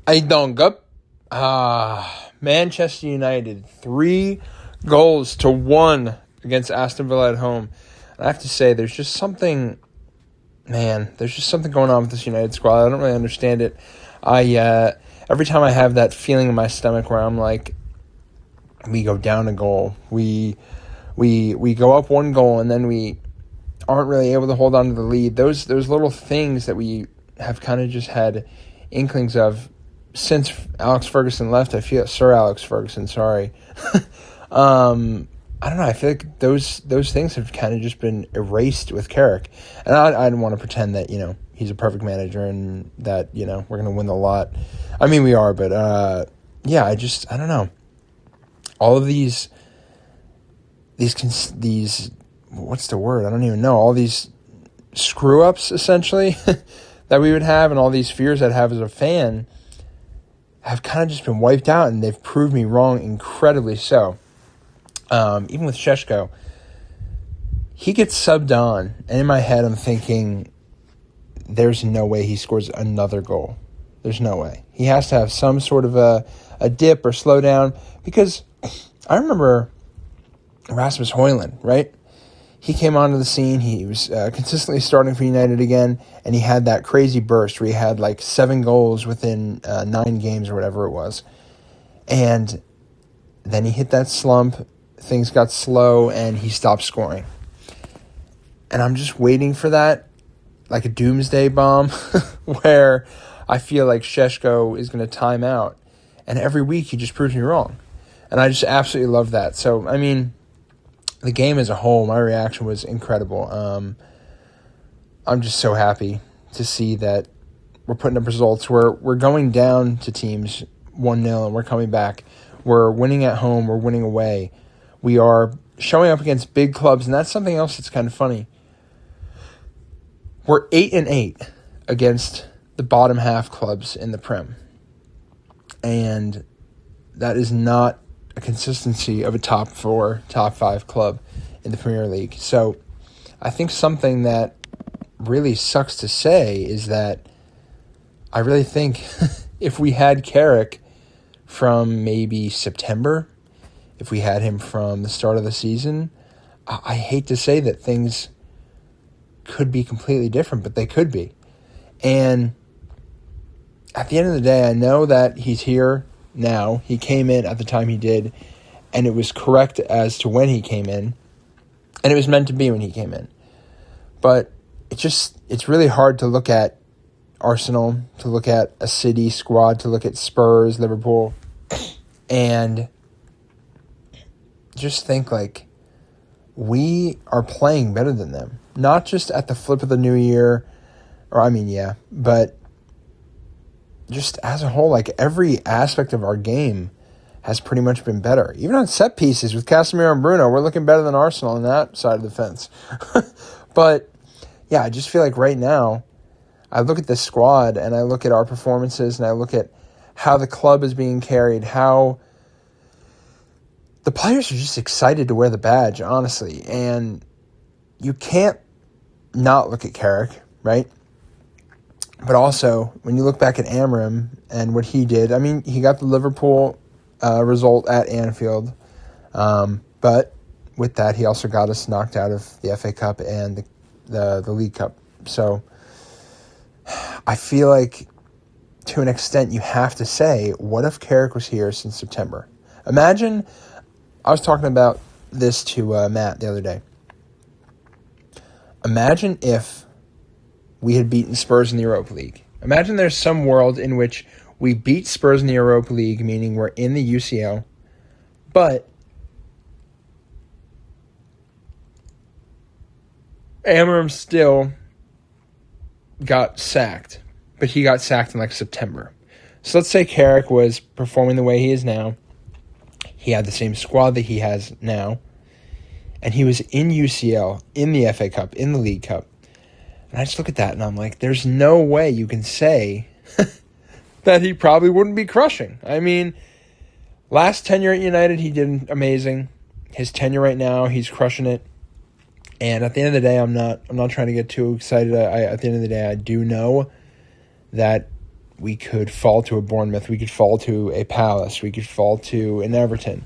I don't up. Manchester United 3-1 against Aston Villa at home. And I have to say, there's just something going on with this United squad. I don't really understand it. Every time I have that feeling in my stomach where I'm like, we go down a goal, we go up 1 goal, and then we aren't really able to hold on to the lead. Those little things that we have kind of just had inklings of since Alex Ferguson left. I feel Sir Alex Ferguson. Sorry. I don't know. I feel like those things have kind of just been erased with Carrick, and I don't want to pretend that he's a perfect manager and that we're going to win the lot. I mean, we are, but I don't know. All of these what's the word? I don't even know. All these screw ups essentially that we would have, and all these fears I'd have as a fan, have kind of just been wiped out, and they've proved me wrong incredibly so. Even with Šeško, he gets subbed on, and in my head I'm thinking, there's no way he scores another goal. There's no way. He has to have some sort of a dip or slow down, because I remember Rasmus Højlund, right? He came onto the scene. He was consistently starting for United again, and he had that crazy burst where he had like 7 goals within 9 games or whatever it was. And then he hit that slump. Things got slow, and he stopped scoring. And I'm just waiting for that, like a doomsday bomb, where I feel like Šeško is going to time out. And every week he just proves me wrong. And I just absolutely love that. So, I mean, the game as a whole, my reaction was incredible. I'm just so happy to see that we're putting up results. We're going down to teams 1-0, and we're coming back. We're winning at home. We're winning away. We are showing up against big clubs, and that's something else that's kind of funny. We're 8-8 against the bottom half clubs in the Prem. And that is not a consistency of a top 4, top 5 club in the Premier League. So I think something that really sucks to say is that I really think if we had Carrick from maybe September, if we had him from the start of the season, I hate to say that things could be completely different, but they could be. And at the end of the day, I know that he's here now. He came in at the time he did, and it was correct as to when he came in, and it was meant to be when he came in. But it's really hard to look at Arsenal, to look at a City squad, to look at Spurs, Liverpool, and just think like we are playing better than them. Not just at the flip of the new year, but just as a whole, like every aspect of our game has pretty much been better. Even on set pieces with Casemiro and Bruno, we're looking better than Arsenal on that side of the fence. But yeah, I just feel like right now, I look at this squad and I look at our performances and I look at how the club is being carried, how the players are just excited to wear the badge, honestly. And you can't not look at Carrick, right? But also, when you look back at Amorim and what he did, I mean, he got the Liverpool result at Anfield. But with that, he also got us knocked out of the FA Cup and the League Cup. So I feel like, to an extent, you have to say, what if Carrick was here since September? Imagine, I was talking about this to Matt the other day. Imagine if we had beaten Spurs in the Europa League. Imagine there's some world in which we beat Spurs in the Europa League, meaning we're in the UCL, but Amorim still got sacked, but he got sacked in like September. So let's say Carrick was performing the way he is now. He had the same squad that he has now, and he was in UCL, in the FA Cup, in the League Cup. And I just look at that and I'm like, there's no way you can say that he probably wouldn't be crushing. I mean, last tenure at United, he did amazing. His tenure right now, he's crushing it. And at the end of the day, I'm not trying to get too excited. At the end of the day, I do know that we could fall to a Bournemouth. We could fall to a Palace. We could fall to an Everton.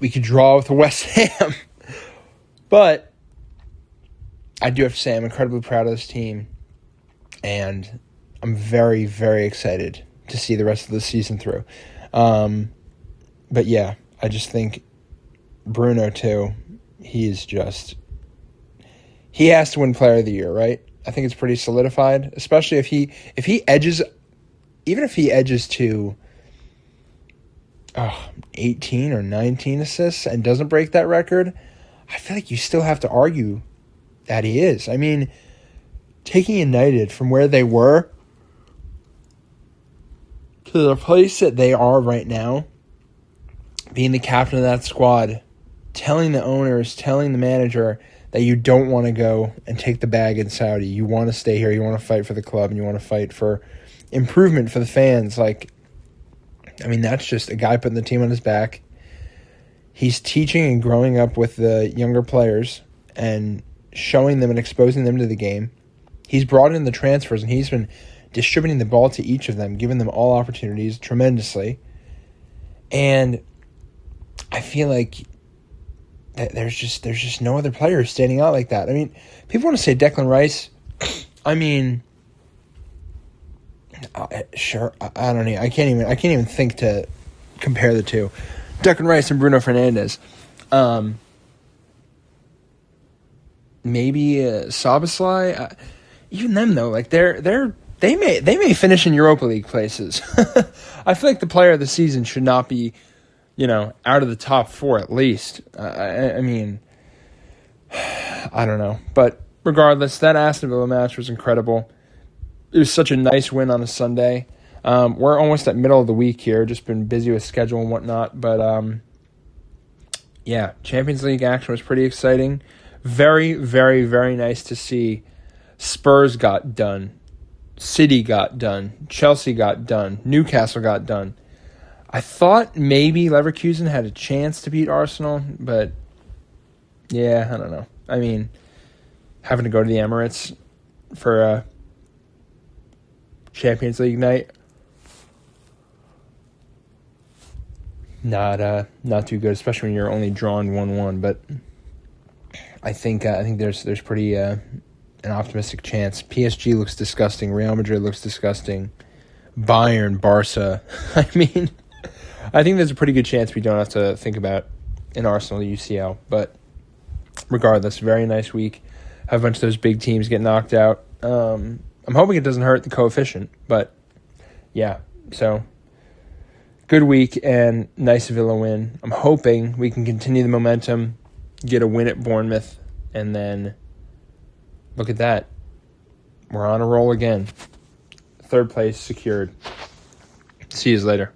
We could draw with a West Ham. But I do have to say I'm incredibly proud of this team. And I'm very, very excited to see the rest of the season through. But yeah, I just think Bruno too, he has to win Player of the Year, right? I think it's pretty solidified, especially if he edges, even if he edges to 18 or 19 assists and doesn't break that record, I feel like you still have to argue that he is. I mean, taking United from where they were to the place that they are right now, being the captain of that squad, telling the owners, telling the manager that you don't want to go and take the bag in Saudi. You want to stay here. You want to fight for the club, and you want to fight for improvement for the fans. That's just a guy putting the team on his back. He's teaching and growing up with the younger players and showing them and exposing them to the game. He's brought in the transfers, and he's been distributing the ball to each of them, giving them all opportunities tremendously. And I feel like there's just no other player standing out like that. I mean, people want to say Declan Rice. I mean, sure. I don't know. I can't even think to compare the two. Declan Rice and Bruno Fernandes. Maybe Szoboszlai. Even them though, like they may finish in Europa League places. I feel like the player of the season should not be, out of the top 4 at least. I mean, I don't know. But regardless, that Aston Villa match was incredible. It was such a nice win on a Sunday. We're almost at middle of the week here. Just been busy with schedule and whatnot. But, yeah, Champions League action was pretty exciting. Very, very, very nice to see Spurs got done. City got done. Chelsea got done. Newcastle got done. I thought maybe Leverkusen had a chance to beat Arsenal, but yeah, I don't know. I mean, having to go to the Emirates for a Champions League night, not too good, especially when you're only drawn 1-1. But I think there's pretty an optimistic chance. PSG looks disgusting. Real Madrid looks disgusting. Bayern, Barca. I mean, I think there's a pretty good chance we don't have to think about an Arsenal UCL. But regardless, very nice week. Have a bunch of those big teams get knocked out. I'm hoping it doesn't hurt the coefficient. But, yeah, so good week and nice Villa win. I'm hoping we can continue the momentum, get a win at Bournemouth, and then look at that. We're on a roll again. 3rd place secured. See you later.